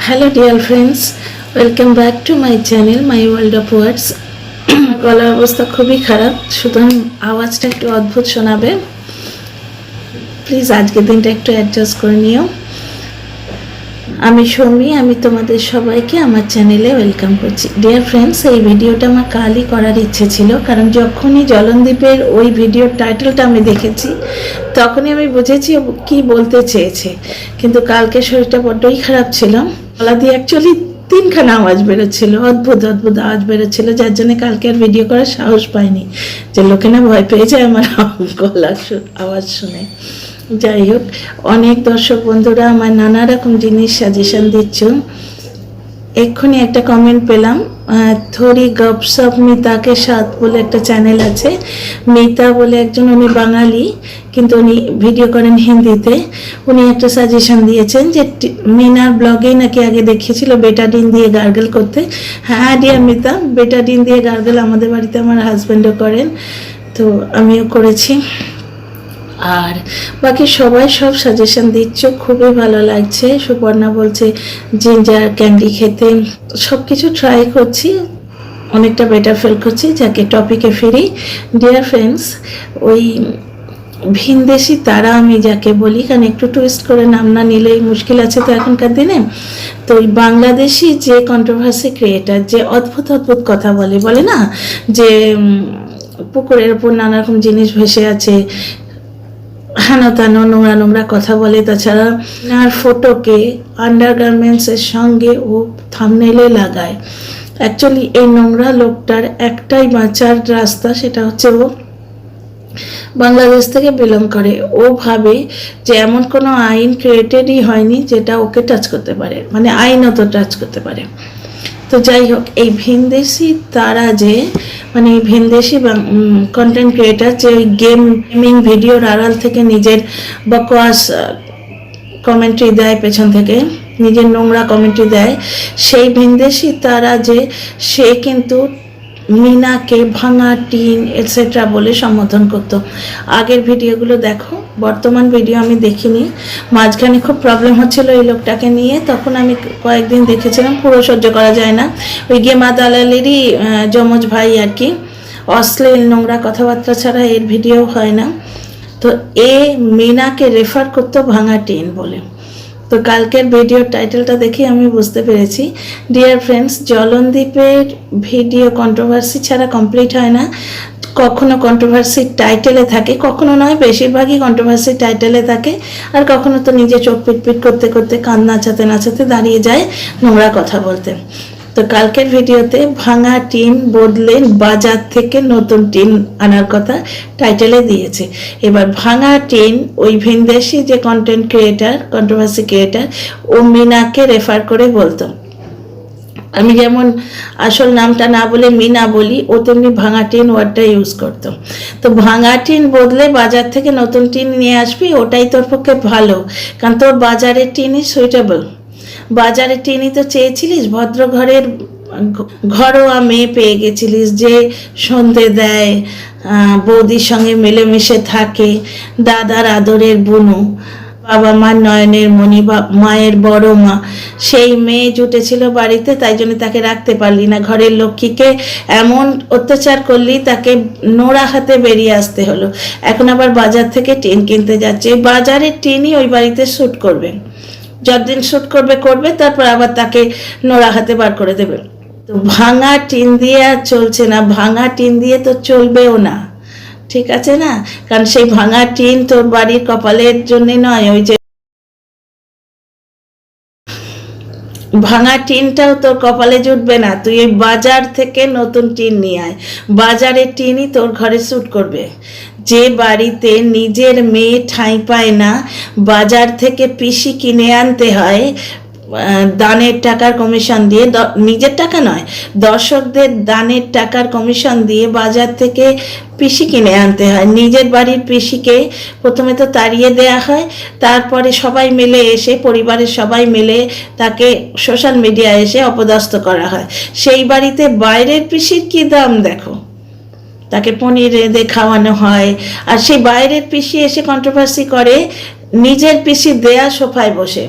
Hello dear friends, welcome back to my channel my world of words. গলার অবস্থা খুবই খারাপ, সুতরাং আওয়াজটা একটু অদ্ভুত শোনাবে। প্লিজ আজকের দিনটা একটু অ্যাডজাস্ট করে নিও। আমি সৌমি, আমি তোমাদের সবাইকে আমার চ্যানেলে ওয়েলকাম করছি। ডিয়ার ফ্রেন্ডস, এই ভিডিওটা আমার কালই করার ইচ্ছে ছিল, কারণ যখনই জলনদ্বীপের ওই ভিডিওর টাইটেলটা আমি দেখেছি তখনই আমি বুঝেছি কি বলতে চেয়েছে, কিন্তু কালকে শরীরটা বড্ডই খারাপ ছিল। গলা দিয়ে অ্যাকচুয়ালি তিনখানা আওয়াজ বেরোচ্ছিল, অদ্ভুত অদ্ভুত আওয়াজ বেরোচ্ছিল, যার জন্য কালকে আর ভিডিও করার সাহস পাইনি, যে লোকে না ভয় পেয়ে যায় আমার গলার আওয়াজ শুনে। যাই হোক, অনেক দর্শক বন্ধুরা আমার নানা রকম জিনিস সাজেশন দিচ্ছ। এক্ষুনি একটা কমেন্ট পেলাম, থরি গপসপ মিতাকে সাথ বলে একটা চ্যানেল আছে, মিতা বলে একজন, উনি বাঙালি কিন্তু উনি ভিডিও করেন হিন্দিতে। উনি একটা সাজেশন দিয়েছেন যে মিনার ব্লগে নাকি আগে দেখিয়েছিল বেটাডিন দিয়ে গার্গল করতে। হ্যাঁ ডিয়ার মিতা, বেটাডিন দিয়ে গার্গল আমাদের বাড়িতে আমার হাজব্যান্ডও করেন, তো আমিও করেছি। আর বাকি সবাই সব সাজেশন দিচ্ছ, খুবই ভালো লাগছে। সুপর্ণা বলছে জিঞ্জার ক্যান্ডি খেতে, সব কিছু ট্রাই করছি, অনেকটা বেটার ফিল করছি। যাকে টপিকে ফিরি, ডিয়ার ফ্রেন্ডস, ওই ভিনদেশি তারা আমি যাকে বলি, কারণ একটু টুইস্ট করে নাম না নিলেই মুশকিল আছে তো এখনকার দিনে। তো ওই বাংলাদেশি যে কন্ট্রোভার্সি ক্রিয়েটার, যে অদ্ভুত অদ্ভুত কথা বলে না, যে পুকুরের উপর নানা রকম জিনিস ভেসে আছে, হেন তেন নোংরা নোংরা কথা বলে। তাছাড়া আর ফটোকে আন্ডারগার্মেন্টসের সঙ্গে ও থাম্বনেইলে লাগায়। অ্যাকচুয়ালি এই নোংরা লোকটার একটাই বাঁচার রাস্তা, সেটা হচ্ছে ও বাংলাদেশ থেকে বিলং করে। ও ভাবে যে এমন কোনো আইন ক্রিয়েটেডই হয়নি যেটা ওকে টাচ করতে পারে, মানে আইনত টাচ করতে পারে। তো যাই হোক, এই ভিনদেশি তারা যে, মানে ভিনদেশি কন্টেন্ট ক্রিয়েটার যে ওই গেমিং ভিডিওর আড়াল থেকে নিজের বকওয়াস কমেন্ট্রি দেয়, পেছন থেকে নিজের নোংরা কমেন্ট্রি দেয়, সেই ভিনদেশি তারা যে সে কিন্তু মিনাকে ভাঙা টিন এটসেট্রা বলে সম্বোধন করতো। আগের ভিডিওগুলো দেখো, বর্তমান ভিডিও আমি দেখিনি। মাঝখানে খুব প্রবলেম হচ্ছিল এই লোকটাকে নিয়ে, তখন আমি কয়েকদিন দেখেছিলাম, পুরো সহ্য করা যায় না। ওই গেমা দালালেরই যমজ ভাই আর কি, অশ্লীল নোংরা কথাবার্তা ছাড়া এর ভিডিও হয় না। তো এ মিনাকে রেফার করতো ভাঙা টিন বলে। তো কালকের ভিডিওর টাইটেলটা দেখে আমি বুঝতে পেরেছি। ডিয়ার ফ্রেন্ডস, জলনদ্বীপের ভিডিও কন্ট্রোভার্সি ছাড়া কমপ্লিট হয় না। কখনো কন্ট্রোভার্সির টাইটেলে থাকে, কখনো নয়, বেশিরভাগই কন্ট্রোভার্সির টাইটেলে থাকে, আর কখনো তো নিজে চোখ পিটপিট করতে করতে কান নাচাতে নাচাতে দাঁড়িয়ে যায় নোংরা কথা বলতে। তো কালকের ভিডিওতে ভাঙা টিন বদলে বাজার থেকে নতুন টিন আনার কথা টাইটেলে দিয়েছে। এবার ভাঙা টিন ওই ভিনদেশি যে কন্টেন্ট ক্রিয়েটার, কন্ট্রোভার্সি ক্রিয়েটার, ও মিনাকে রেফার করে বলতো। আমি যেমন আসল নামটা না বলে মিনা বলি, ও তেমনি ভাঙা টিন ওয়ার্ডটা ইউজ করতো। তো ভাঙা টিন বদলে বাজার থেকে নতুন টিন নিয়ে আসবি, ওটাই তোর পক্ষে ভালো, কারণ তোর বাজারের টিনই সুইটেবল। বাজারে টিনই তো চেয়েছিলিস, ভদ্র ঘরের ঘরোয়া মেয়ে পেয়ে গেছিলিস, যে সন্ধে দেয়, বৌদির সঙ্গে মিলেমিশে থাকে, দাদার আদরের বুনু, বাবা মার নয়নের মণি, মায়ের বড় মা, সেই মেয়ে জুটেছিল বাড়িতে, তাই জন্য তাকে রাখতে পারলি না। ঘরের লক্ষ্মীকে এমন অত্যাচার করলি, তাকে নোড়া হাতে বেরিয়ে আসতে হলো। এখন আবার বাজার থেকে টিন কিনতে যাচ্ছে। বাজারের টিনই ওই বাড়িতে শ্যুট করবে, যতদিন শ্যুট করবে করবে, তারপর আবার তাকে নোড়া হাতে বার করে দেবে। তো ভাঙা টিন দিয়ে আর চলছে না, ভাঙা টিন দিয়ে তো চলবেও না, ঠিক আছে না? কারণ সেই ভাঙা টিন তোর বাড়ির কপালের জন্য নয়, ওই যে ভাঙা টিনটাও তোর কপালে জুটবে না। তুই এই বাজার থেকে নতুন টিন নিয়ে আয়, বাজারের টিনই তোর ঘরে শ্যুট করবে। যে বাড়িতে নিজের মেয়ে ঠাঁই পায় না, বাজার থেকে পিসি কিনে আনতে হয় দানের টাকার কমিশন দিয়ে, নিজের টাকা নয়, দর্শকদের দানের টাকার কমিশন দিয়ে বাজার থেকে পিসি কিনে আনতে হয়। নিজের বাড়ির পিসিকে প্রথমে তো তাড়িয়ে দেয়া হয়, তারপরে সবাই মিলে এসে, পরিবারের সবাই মিলে তাকে সোশ্যাল মিডিয়ায় এসে অপদস্থ করা হয়। সেই বাড়িতে বাইরের পিসির কি দাম দেখো, তাকে পনির রেঁধে খাওয়ানো হয়। আর সেই বাইরের পিসি এসে কন্ট্রোভার্সি করে নিজের পিসি দেয়া সোফায় বসে।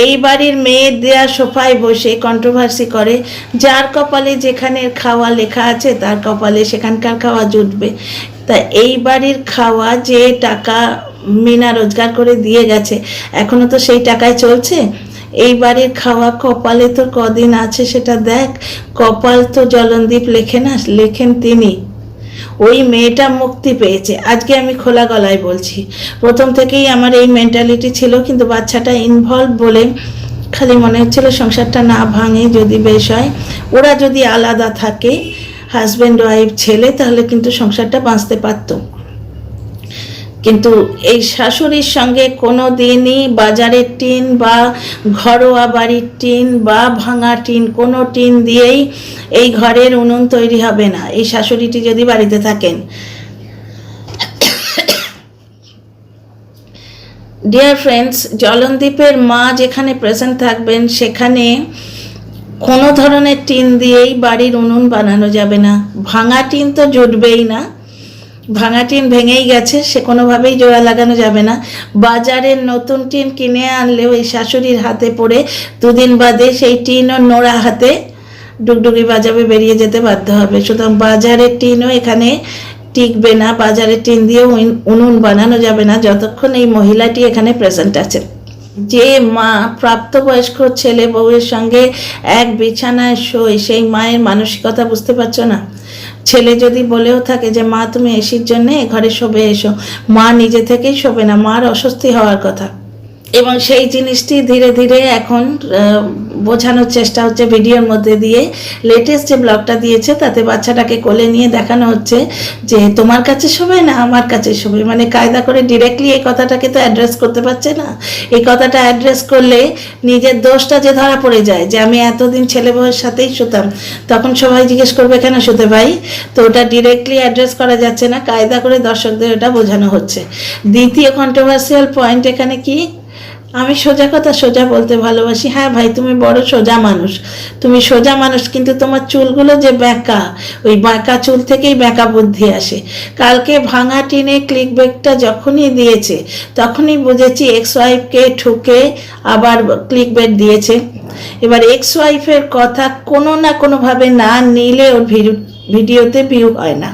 এই বাড়ির মেয়ের দেয়া সোফায় বসে কন্ট্রোভার্সি করে, যার কপালে যেখানে খাওয়া লেখা আছে তার কপালে সেখানকার খাওয়া জুটবে। তা এই বাড়ির খাওয়া যে টাকা মিনা রোজগার করে দিয়ে গেছে, এখনো তো সেই টাকায় চলছে। এই বাড়ির খাওয়া কপালে তো কদিন আছে সেটা দেখ। কপাল তো জলনদীপ লেখে না, লেখেন তিনি। ওই মেয়েটা মুক্তি পেয়েছে, আজকে আমি খোলা গলায় বলছি। প্রথম থেকেই আমার এই মেন্টালিটি ছিল, কিন্তু বাচ্চাটা ইনভলভ বলে খালি মনে হচ্ছিল সংসারটা না ভাঙে যদি বেশ হয়। ওরা যদি আলাদা থাকে, হাজব্যান্ড ওয়াইফ ছেলে, তাহলে কিন্তু সংসারটা বাঁচতে পারতো। কিন্তু এই শাশুড়ির সঙ্গে কোনো দিনই বাজারের টিন বা ঘরোয়া বাড়ির টিন বা ভাঙা টিন, কোনো টিন দিয়েই এই ঘরের উনুন তৈরি হবে না, এই শাশুড়িটি যদি বাড়িতে থাকেন। ডিয়ার ফ্রেন্ডস, জলনদীপের মা যেখানে প্রেজেন্ট থাকবেন সেখানে কোনো ধরনের টিন দিয়েই বাড়ির উনুন বানানো যাবে না। ভাঙা টিন তো জুটবেই না, ভাঙা টিন ভেঙেই গেছে, সে কোনোভাবেই জোড়া লাগানো যাবে না। বাজারের নতুন টিন কিনে আনলেও এই শাশুড়ির হাতে পড়ে দুদিন বাদে সেই টিনও নোড়া হাতে ডুগডুগি বাজাবে, বেরিয়ে যেতে বাধ্য হবে। সুতরাং বাজারের টিনও এখানে টিকবে না, বাজারের টিন দিয়েও উনুন বানানো যাবে না যতক্ষণ এই মহিলাটি এখানে প্রেজেন্ট আছে। যে মা প্রাপ্তবয়স্ক ছেলে বউয়ের সঙ্গে এক বিছানায় শোয়, সেই মায়ের মানসিকতা বুঝতে পারছো না? ছেলে যদি বলেও থাকে যে মা তুমি এসির জন্য ঘরে শোবে এসো, মা নিজে থেকেই শোবে না, মার অস্বস্তি হওয়ার কথা। এবং সেই জিনিসটি ধীরে ধীরে এখন বোঝানোর চেষ্টা হচ্ছে ভিডিওর মধ্যে দিয়ে। লেটেস্ট যে ব্লগটা দিয়েছে তাতে বাচ্চাটাকে কোলে নিয়ে দেখানো হচ্ছে যে তোমার কাছে শোবে না আমার কাছে শোবে, মানে কায়দা করে ডিরেক্টলি এই কথাটাকে তো অ্যাড্রেস করতে পারছে না। এই কথাটা অ্যাড্রেস করলে নিজের দোষটা যে ধরা পড়ে যায় যে আমি এতদিন ছেলে বউয়ের সাথেই শুতাম, তখন সবাই জিজ্ঞেস করবে কেন শুতে ভাই। তো ওটা ডিরেক্টলি অ্যাড্রেস করা যাচ্ছে না, কায়দা করে দর্শকদের ওটা বোঝানো হচ্ছে। দ্বিতীয় কন্ট্রোভার্সিয়াল পয়েন্ট এখানে কি, আমি সোজা কথা সোজা বলতে ভালোবাসি। হ্যাঁ ভাই, তুমি বড় সোজা মানুষ, তুমি সোজা মানুষ, কিন্তু তোমার চুলগুলো যে বেঁকা, ওই বেঁকা চুল থেকেই বেঁকা বুদ্ধি আসে। কালকে ভাঙা টিনে ক্লিক বেকটা যখনই দিয়েছে তখনই বুঝেছি এক্স ওয়াইফকে ঠুকে আবার ক্লিক বেক দিয়েছে। এবার এক্স ওয়াইফের কথা কোনো না কোনোভাবে না নিলে ওর ভিডিওতে ভিউ হয় না।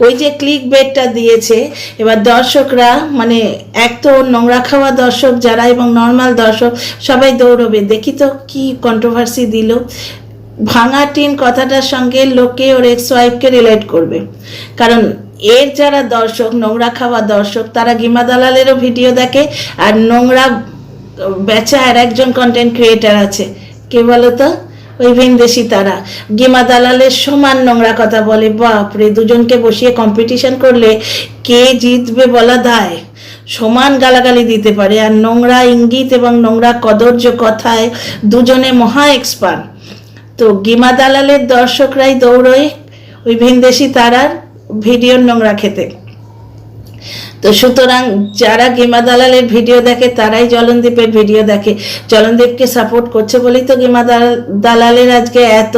ওই যে ক্লিক বেটটা দিয়েছে, এবার দর্শকরা মানে এক তো নোংরা খাওয়া দর্শক যারা এবং নর্মাল দর্শক সবাই দৌড়বে, দেখি তো কি কন্ট্রোভার্সি দিল। ভাঙা টিন কথাটার সঙ্গে লোকে ওর এক্স ওয়াইফকে রিলেট করবে, কারণ এর যারা দর্শক নোংরা খাওয়া দর্শক তারা গিমা দালালেরও ভিডিও দেখে, আর নোংরা বেচা আর একজন কন্টেন্ট ক্রিয়েটার আছে, কে বলো তো, ওই ভিনদেশি তারা গিমা দালালের সমান নোংরা কথা বলে। বাপরে, দুজনকে বসিয়ে কম্পিটিশন করলে কে জিতবে বলা দায়। সমান গালাগালি দিতে পারে, আর নোংরা ইঙ্গিত এবং নোংরা কদর্য কথায় দুজনে মহা এক্সপার্ট। তো গিমা দালালের দর্শকরাই দৌড়য় ওই ভিনদেশি তারার ভিডিওর নোংরা খেতে। তো সুতরাং যারা গিমা দালালের ভিডিও দেখে তারাই জলনদীপের ভিডিও দেখে, জলনদীপকে সাপোর্ট করছে বলেই তো গিমা দালালের আজকে এত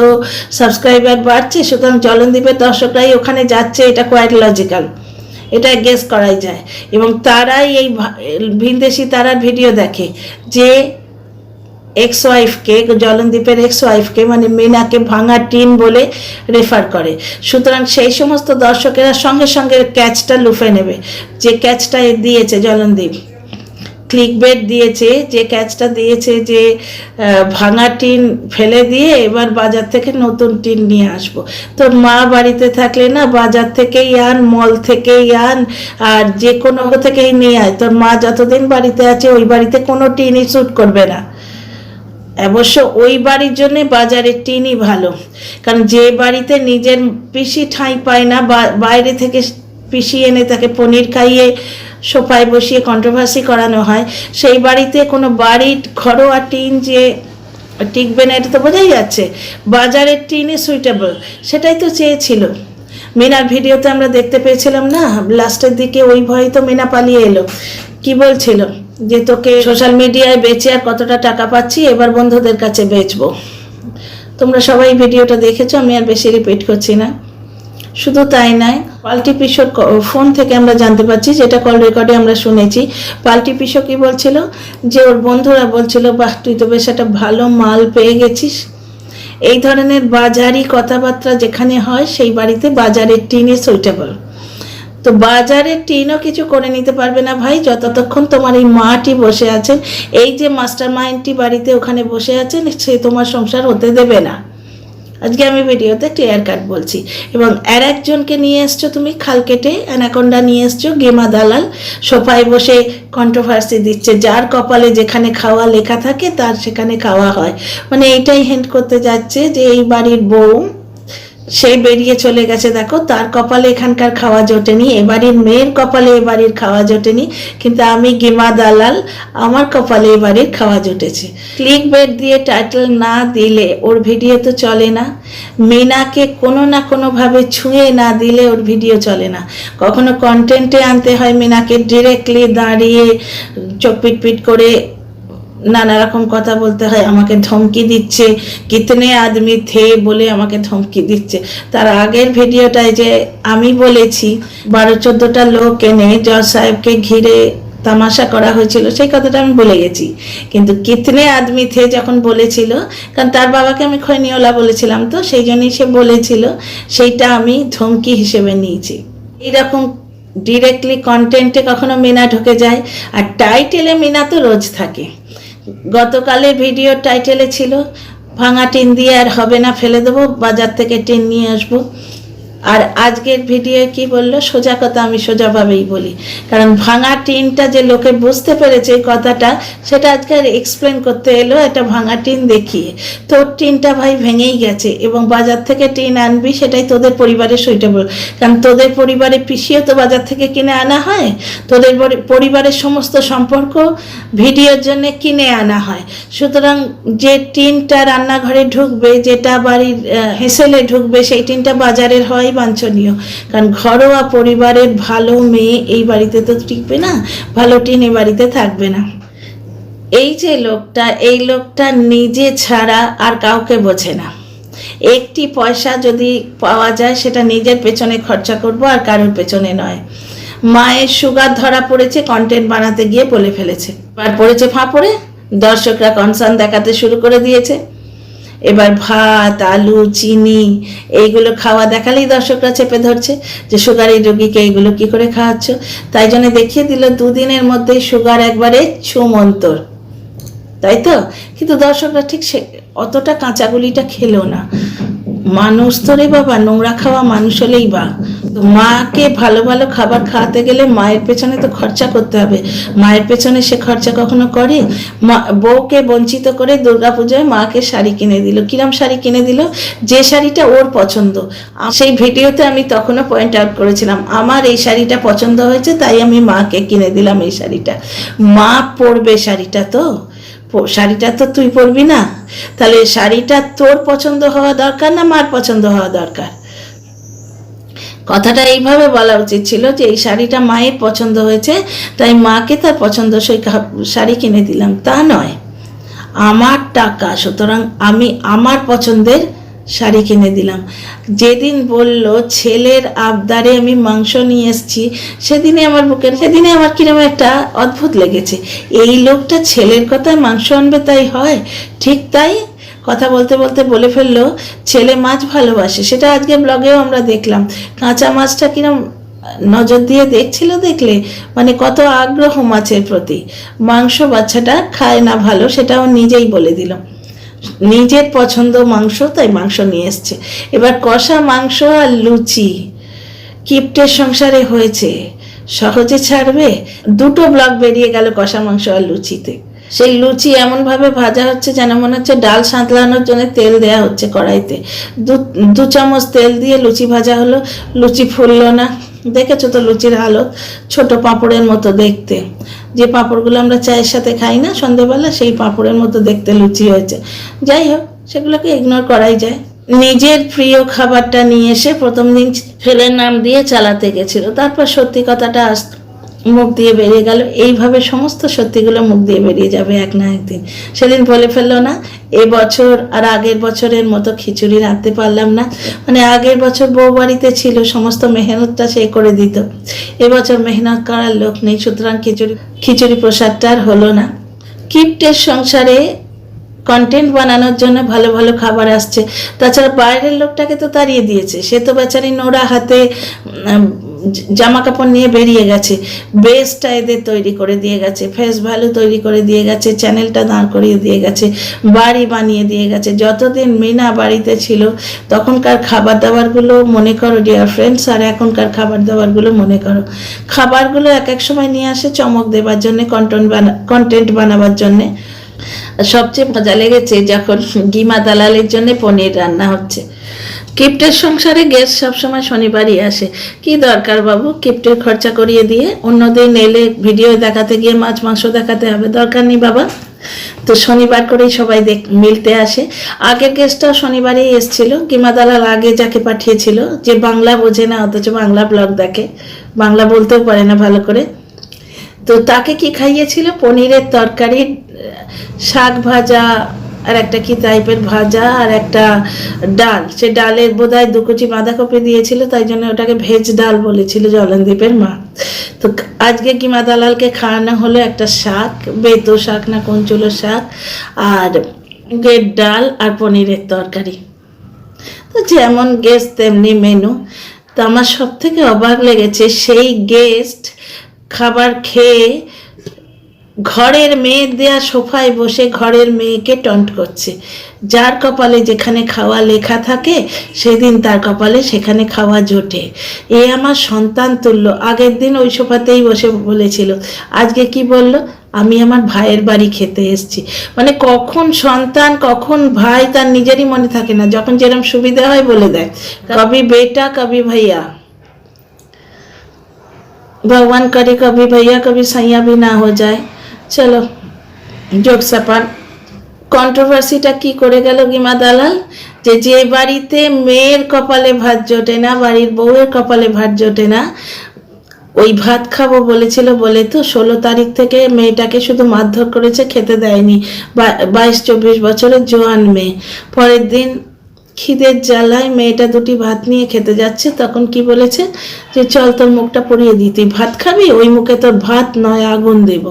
সাবস্ক্রাইবার বাড়ছে। সুতরাং জলনদীপের দর্শকরাই ওখানে যাচ্ছে, এটা কোয়াইট লজিক্যাল, এটা গেস করাই যায়। এবং তারাই এই ভিনদেশি তারার ভিডিও দেখে যে এক্স ওয়াইফকে, জলনদীপের এক্স ওয়াইফকে মানে মিনাকে ভাঙা টিন বলে রেফার করে। সুতরাং সেই সমস্ত দর্শকেরা সঙ্গে সঙ্গে ক্যাচটা লুফে নেবে, যে ক্যাচটা দিয়েছে জলনদীপ, ক্লিক বেট দিয়েছে, যে ক্যাচটা দিয়েছে যে ভাঙা টিন ফেলে দিয়ে এবার বাজার থেকে নতুন টিন নিয়ে আসবো। তোর মা বাড়িতে থাকলে না বাজার থেকেই আন, মল থেকেই আন, আর যে কোনো থেকেই নিয়ে আয়। তোর মা যতদিন বাড়িতে আছে ওই বাড়িতে কোনো টিনই শ্যুট করবে না। অবশ্য ওই বাড়ির জন্যে বাজারের টিনই ভালো, কারণ যে বাড়িতে নিজের পিসি ঠাঁই পায় না, বাইরে থেকে পিসি এনে তাকে পনির খাইয়ে সোফায় বসিয়ে কন্ট্রোভার্সি করানো হয়, সেই বাড়িতে কোনো বাড়ির ঘরোয়া টিন যে টিকবে না এটা তো বোঝাই যাচ্ছে। বাজারের টিনই সুইটেবল, সেটাই তো চেয়েছিল। মিনার ভিডিওতে আমরা দেখতে পেয়েছিলাম না, লাস্টের দিকে ওই ভয়ে তো মিনা পালিয়ে এলো। কি বলছিল যে তোকে সোশ্যাল মিডিয়ায় বেচে আর কতটা টাকা পাচ্ছি, এবার বন্ধুদের কাছে বেচবো। তোমরা সবাই ভিডিওটা দেখেছো, আমি আর বেশি রিপিট করছি না। শুধু তাই নয়, পাল্টি পিসোর ফোন থেকে আমরা জানতে পারছি, যেটা কল রেকর্ডে আমরা শুনেছি, পাল্টি পিসো কি বলছিল, যে ওর বন্ধুরা বলছিল, বাহ তুই তো বেশ একটা ভালো মাল পেয়ে গেছিস। এই ধরনের বাজারি কথাবার্তা যেখানে হয় সেই বাড়িতে বাজারের টিনে সুইটেবল। তো বাজারের টিনও কিছু করে নিতে পারবে না ভাই, যতক্ষণ তোমার এই মাটি বসে আছেন, এই যে মাস্টার মাইন্ডটি বাড়িতে ওখানে বসে আছেন, সে তোমার সংসার হতে দেবে না। আজকে আমি ভিডিওতে ক্লিয়ার কাট বলছি। এবং আর একজনকে নিয়ে এসছো তুমি, খাল কেটে অ্যানাকোন্ডা নিয়ে এসছো, গেমা দালাল সোফায় বসে কন্ট্রোভার্সি দিচ্ছে, যার কপালে যেখানে খাওয়া লেখা থাকে তার সেখানে খাওয়া হয়। মানে এইটাই হিন্ট করতে যাচ্ছে যে এই বাড়ির বউ সে বেরিয়ে চলে গেছে, দেখো তার কপালে এখানকার খাওয়া জোটেনি, এবাড়ির মেয়ের কপালে এবাড়ির খাওয়া জোটেনি, কিন্তু আমি গেমা দালাল, আমার কপালে এবাড়ির খাওয়া জুটেছে। ক্লিক বেট দিয়ে টাইটেল না দিলে ওর ভিডিও তো চলে না, মিনাকে কোনো না কোনোভাবে ছুঁয়ে না দিলে ওর ভিডিও চলে না। কখনো কন্টেন্টে আনতে হয় মিনাকে, ডিরেক্টলি দাঁড়িয়ে চোখ পিট করে নানা রকম কথা বলতে হয়, আমাকে ধমকি দিচ্ছে, কিতনে আদমি থে বলে আমাকে ধমকি দিচ্ছে। তার আগের ভিডিওটায় যে আমি বলেছি 12-14টা লোক এনে জজ সাহেবকে ঘিরে তামাশা করা হয়েছিল, সেই কথাটা আমি বলে গেছি। কিন্তু কিতনে আদমি থে যখন বলেছিল, কারণ তার বাবাকে আমি খৈনিওলা বলেছিলাম, তো সেই জন্যই সে বলেছিল, সেইটা আমি ধমকি হিসেবে নিয়েছি। এইরকম ডিরেক্টলি কন্টেন্টে কখনো মিনা ঢুকে যায়, আর টাইটেলে মিনা তো রোজ থাকে। গতকালের ভিডিও টাইটেলে ছিল ভাঙা টিন দিয়ে আর হবে না, ফেলে দেবো, বাজার থেকে টিন নিয়ে আসবো। আর আজকের ভিডিও কি বললো, সোজা কথা আমি সোজাভাবেই বলি, কারণ ভাঙা টিনটা যে লোকে বুঝতে পেরেছে এই কথাটা, সেটা আজকে এক্সপ্লেন করতে এলো একটা ভাঙা টিন দেখিয়ে। তোর টিনটা ভাই ভেঙেই গেছে, এবং বাজার থেকে টিন আনবি সেটাই তোদের পরিবারের সুইটেবল, কারণ তোদের পরিবারে পিসিও তো বাজার থেকে কিনে আনা হয়, তোদের পরিবারের সমস্ত সম্পর্ক ভিডিওর জন্য কিনে আনা হয়। সুতরাং যে টিনটা রান্নাঘরে ঢুকবে, যেটা বাড়ির হেসেলে ঢুকবে, সেই টিনটা বাজারের হয় বাঞ্ছনীয়, কারণ ঘরোয়া পরিবারের ভালো মেয়ে এই বাড়িতে তো টিকবে না, ভালো টিন এই বাড়িতে থাকবে না। এই যে লোকটা, এই লোকটা নিজে ছাড়া আর কাউকে বোঝে না। একটি পয়সা যদি পাওয়া যায় সেটা নিজের পেছনে খরচা করব, আর কারোর পেছনে নয়। মায়ের সুগার ধরা পড়েছে, কন্টেন্ট বানাতে গিয়ে বলে ফেলেছে, আর পড়েছে ফাঁপড়ে, দর্শকরা কনসার্ন দেখাতে শুরু করে দিয়েছে। এবার ভাত, আলু, চিনি এইগুলো খাওয়া দেখালেই দর্শকরা চেপে ধরছে যে সুগারের রোগীকে এইগুলো কি করে খাওয়াচ্ছ। তাই জন্য দেখিয়ে দিল 2 দিনের মধ্যেই সুগার একবারে ছুমন্তর, তাই তো। কিন্তু দর্শকরা ঠিক সে অতটা কাঁচাগুলিটা খেলো না। মানুষ তো রে বাবা, নোংরা খাওয়া মানুষ হলেই বা। মাকে ভালো ভালো খাবার খাওয়াতে গেলে মায়ের পেছনে তো খরচা করতে হবে, মায়ের পেছনে সে খরচা কখনো করে? বউকে বঞ্চিত করে দুর্গাপূজায় মাকে শাড়ি কিনে দিল। কিরম শাড়ি কিনে দিল? যে শাড়িটা ওর পছন্দ। সেই ভিডিওতে আমি তখনও পয়েন্ট আউট করেছিলাম, আমার এই শাড়িটা পছন্দ হয়েছে তাই আমি মাকে কিনে দিলাম এই শাড়িটা। মা পরবে শাড়িটা, তো শাড়িটা তো তুই পরবি না, তাহলে শাড়িটা তোর পছন্দ হওয়া দরকার না মার পছন্দ হওয়া দরকার? কথাটা এইভাবে বলা উচিত ছিল যে এই শাড়িটা মায়ের পছন্দ হয়েছে তাই মাকে তার পছন্দসই শাড়ি কিনে দিলাম, তা নয়। আমার টাকা, সুতরাং আমি আমার পছন্দের শাড়ি কিনে দিলাম। যেদিন বলল ছেলের আবদারে আমি মাংস নিয়ে এসেছি, সেদিনে আমার কিরকম একটা অদ্ভুত লেগেছে। এই লোকটা ছেলের কথায় মাংস আনবে তাই হয়? ঠিক তাই। কথা বলতে বলতে বলে ফেললো ছেলে মাছ ভালোবাসে, সেটা আজকে ব্লগেও আমরা দেখলাম। কাঁচা মাছটা কিরম নজর দিয়ে দেখছিল, দেখলে মানে কত আগ্রহ মাছের প্রতি। মাংস বাচ্চাটা খায় না ভালো, সেটাও নিজেই বলে দিল, নিজের পছন্দ মাংস, তাই মাংস নিয়ে এসছে। এবার কষা মাংস আর লুচি কিপ্টের সংসারে হয়েছে, সহজে ছাড়বে? 2টো ব্লগ বেরিয়ে গেল কষা মাংস আর লুচিতে। সেই লুচি এমনভাবে ভাজা হচ্ছে যেন মনে হচ্ছে ডাল সাঁতলানোর জন্য তেল দেয়া হচ্ছে কড়াইতে। 2 চামচ তেল দিয়ে লুচি ভাজা হলো, লুচি ফুললো না। দেখেছো তো লুচির হালত, ছোট পাঁপড়ের মতো দেখতে। যে পাঁপড়গুলো আমরা চায়ের সাথে খাই না সন্ধ্যেবেলা, সেই পাঁপড়ের মতো দেখতে লুচি হয়েছে। যাই হোক, সেগুলোকে ইগনোর করাই যায়। নিজের প্রিয় খাবারটা নিয়ে এসে প্রথম দিন ছেলের নাম দিয়ে চালাতে গেছিল, তারপর সত্যি কথাটা মুখ দিয়ে বেরিয়ে গেল। এইভাবে সমস্ত সত্যিগুলো মুখ দিয়ে বেরিয়ে যাবে এক না একদিন। সেদিন বলে ফেললো না, এবছর আর আগের বছরের মতো খিচুড়ি রাঁধতে পারলাম না, মানে আগের বছর বউ বাড়িতে ছিল, সমস্ত মেহনতটা সে করে দিত, এবছর মেহনত করার লোক নেই, সুতরাং খিচুড়ি প্রসাদটা আর হলো না। কিপ্টের সংসারে কন্টেন্ট বানানোর জন্য ভালো ভালো খাবার আসছে, তাছাড়া বাইরের লোকটাকে তো তাড়িয়ে দিয়েছে, সে তো বেচারি নোড়া হাতে জামা কাপড় নিয়ে বেরিয়ে গেছে, বেসটা এদের তৈরি করে দিয়ে গেছে, ফেস ভ্যালু তৈরি করে দিয়ে গেছে, চ্যানেলটা দাঁড় করিয়ে দিয়ে গেছে, বাড়ি বানিয়ে দিয়ে গেছে। যতদিন মিনা বাড়িতে ছিল তখনকার খাবার দাবারগুলো মনে করো ডিয়ার ফ্রেন্ডস, আর এখনকার খাবার দাবারগুলো মনে করো। খাবারগুলো এক এক সময় নিয়ে আসে চমক দেবার জন্যে, কন্টেন্ট বানাবার জন্যে। সবচেয়ে মজা লেগেছে যখন গিমা দালালের জন্য পনির রান্না হচ্ছে। কিপ্টের সংসারে গেস্ট সবসময় শনিবারই আসে, কি দরকার বাবু কিপ্টের খরচা করিয়ে দিয়ে অন্যদিন এলে ভিডিও দেখাতে গিয়ে মাছ মাংস দেখাতে হবে, দরকার নেই বাবা। তো শনিবার করেই সবাই মিলতে আসে। আগের গেস্টটাও শনিবারই এসেছিল, গিমা দালাল আগে যাকে পাঠিয়েছিল, যে বাংলা বোঝে না অথচ বাংলা ব্লগ দেখে, বাংলা বলতেও পারে না ভালো করে। তো তাকে কি খাইয়েছিল, পনিরের তরকারি, শাক ভাজা, আর একটা কি টাইপের ভাজা, আর একটা ডাল। সে ডালের বোধহয় 2 কুচি বাঁধাকপি দিয়েছিল, তাই জন্য ওটাকে ভেজ ডাল বলেছিল জলনদীপের মা। তো আজকে গিমা দালালকে খাওয়ানো হলো একটা শাক, বেতো শাক না কঞ্চুলো শাক, আর মুগের ডাল আর পনিরের তরকারি। তো যেমন গেস্ট তেমনি মেনু। তো আমার সব থেকে অবাক লেগেছে, সেই গেস্ট খাবার খেয়ে ঘরের মেয়ের দেয়া সোফায় বসে ঘরের মেয়েকে টন্ট করছে। যার কপালে যেখানে খাওয়া লেখা থাকে সেদিন তার কপালে সেখানে খাওয়া জোটে। এ আমার সন্তান তুল্য। আগের দিন ওই সোফাতেই বসে বলেছিল, আজকে কি বলল, আমি আমার ভাইয়ের বাড়ি খেতে এসেছি। মানে কখন সন্তান কখন ভাই তার নিজেরই মনে থাকে না, যখন যেরকম সুবিধা হয় বলে দেয়, কবি বেটা কবি ভাইয়া, ভগবান করে কবি ভাইয়া কবি সাইয়া भी না हो जाए। চলো জোক সাপান। কন্ট্রোভার্সিটা কি করে গেল গিমা দালাল, যে বাড়িতে মেয়ের কপালে ভাত জোটে না, বাড়ির বউয়ের কপালে ভাত জোটে না, ওই ভাত খাবো বলেছিল বলে তো 16 তারিখ থেকে মেয়েটাকে শুধু মারধর করেছে, খেতে দেয়নি। 22-24 বছরের জোয়ান মেয়ে। পরের দিন খিদের জ্বালায় মেয়েটা 2টি ভাত নিয়ে খেতে যাচ্ছে, তখন কি বলেছে, যে চল তোর মুখটা পুড়িয়ে দিই, তুই ভাত খাবি, ওই মুখে তোর ভাত নয় আগুন দেব।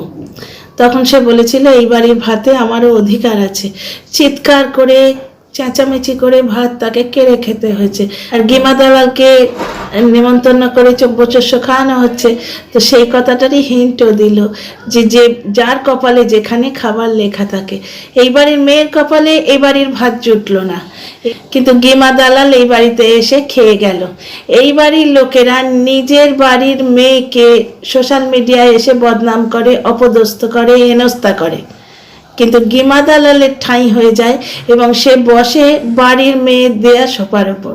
তখন সে বলেছিল এই বাড়ির ভাতে আমারও অধিকার আছে। চিৎকার করে চেঁচামেচি করে ভাত তাকে কেড়ে খেতে হয়েছে। আর গিমা দালালকে নিমন্ত্রণ করে চব্যচস্য খাওয়ানো হচ্ছে। তো সেই কথাটারই হিন্টও দিল, যে যার কপালে যেখানে খাবার লেখা থাকে। এই বাড়ির মেয়ের কপালে এই বাড়ির ভাত জুটলো না, কিন্তু গিমা দালাল এই বাড়িতে এসে খেয়ে গেল। এই বাড়ির লোকেরা নিজের বাড়ির মেয়েকে সোশ্যাল মিডিয়ায় এসে বদনাম করে, অপদস্থ করে, হেনস্থা করে, কিন্তু গিমা দালালের ঠাঁই হয়ে যায় এবং সে বসে বাড়ির মেয়ের দেয়া সোফার ওপর।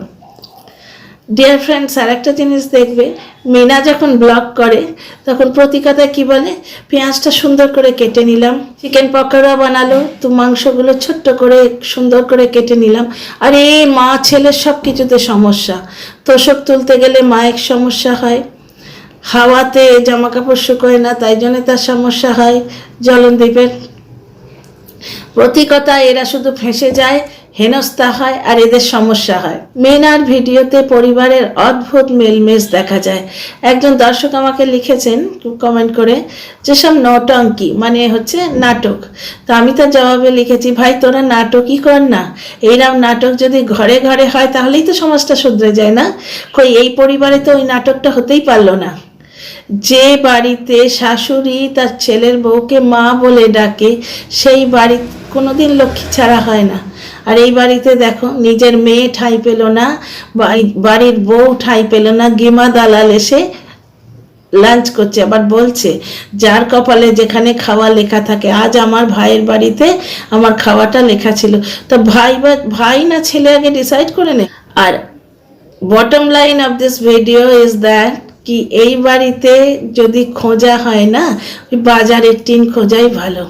ডিয়ার ফ্রেন্ডস, আর একটা জিনিস দেখবে, মিনা যখন ব্লগ করে তখন প্রতি কথায় কি বলে, পেঁয়াজটা সুন্দর করে কেটে নিলাম, চিকেন পকোড়া বানালো তো মাংসগুলো ছোট্ট করে সুন্দর করে কেটে নিলাম। আর এই মা ছেলের সব কিছুতে সমস্যা, তোষক তুলতে গেলে মায়ের সমস্যা হয়, হাওয়াতে জামা কাপড় শুকোয় না তাই জন্য তার সমস্যা হয়, জলনদীপের। প্রতি কথা এরা শুধু ফেঁসে যায়, হেনস্থা হয়, আর এদের সমস্যা হয়। মিনার ভিডিওতে পরিবারের অদ্ভুত মেলমেশ দেখা যায়। একজন দর্শক আমাকে লিখেছেন কমেন্ট করে, যেসব নটঙ্কি মানে হচ্ছে নাটক। তো আমি তার জবাবে লিখেছি, ভাই তোরা নাটকই কর না, এইরকম নাটক যদি ঘরে ঘরে হয় তাহলেই তো সমাজটা শুধরে যায় না। কই এই পরিবারে তো ওই নাটকটা হতেই পারলো না। যে বাড়িতে শাশুড়ি তার ছেলের বউকে মা বলে ডাকে, সেই বাড়ি কোনোদিন লক্ষ্মী ছাড়া হয় না। আর এই বাড়িতে দেখো, নিজের মেয়ে ঠাঁই পেল না, বাড়ির বউ ঠাঁই পেল না, গিমা দালাল এসে লাঞ্চ করছে, আবার বলছে যার কপালে যেখানে খাওয়া লেখা থাকে। আজ আমার ভাইয়ের বাড়িতে আমার খাওয়াটা লেখা ছিল, তো ভাই না ছেলে আগে ডিসাইড করে নে। আর bottom line of this video is that কি এই বাড়িতে যদি খোঁজা হয় না, ওই বাজারের টিন খোঁজাই ভালো।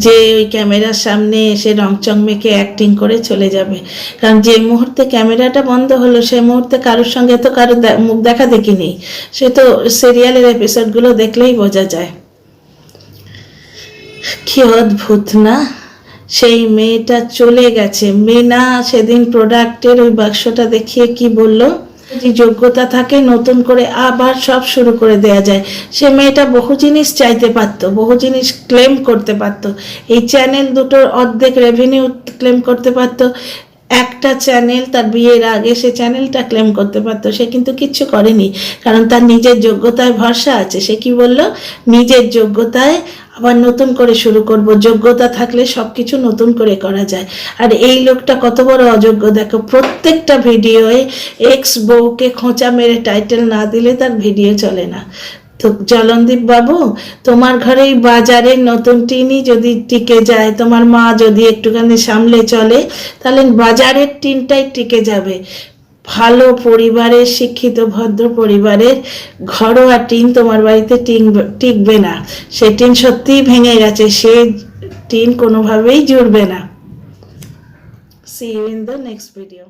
যে ওই ক্যামেরার সামনে এসে রংচং মেখে অ্যাক্টিং করে চলে যাবে। কারণ যে মুহূর্তে ক্যামেরাটা বন্ধ হলো সেই মুহূর্তে কারোর সঙ্গে তো কারো মুখ দেখা দেখি নেই, সে তো সিরিয়ালের এপিসোডগুলো দেখলেই বোঝা যায়। কি অদ্ভুত না, সেই মেয়েটা চলে গেছে। মেনা সেদিন প্রোডাক্টের ওই বাক্সটা দেখিয়ে কি বলল, যে যোগ্যতা থাকে নতুন করে আবার সব শুরু করে দেয়া যায়। সে মেয়েটা বহু জিনিস চাইতে পারতো, বহু জিনিস ক্লেম করতে পারতো। এই চ্যানেল দুটোর অর্ধেক রেভিনিউ ক্লেম করতে পারতো। একটা চ্যানেল তার বিয়ের আগে সে চ্যানেলটা ক্লেম করতে পারতো, সে কিন্তু কিচ্ছু করেনি, কারণ তার নিজের যোগ্যতায় ভরসা আছে। সে কি বলল, নিজের যোগ্যতায় আবার নতুন করে শুরু করব, যোগ্যতা থাকলে সব কিছু নতুন করে করা যায়। আর এই লোকটা কত বড় অযোগ্য দেখো, প্রত্যেকটা ভিডিওয়ে এক্স বউকে খোঁচা মেরে টাইটেল না দিলে তার ভিডিও চলে না। তো জলনদীপ বাবু, তোমার ঘরেই বাজারের নতুন টিনই যদি টিকে যায়, তোমার মা যদি একটুখানি সামলে চলে, তাহলে বাজারের টিনটাই টিকে যাবে। ভালো পরিবারের, শিক্ষিত ভদ্র পরিবারের ঘরোয়া টিন তোমার বাড়িতে টিকবে না। সে টিন সত্যিই ভেঙে গেছে, সে টিন কোনোভাবেই জুড়বে না। See you in the next video.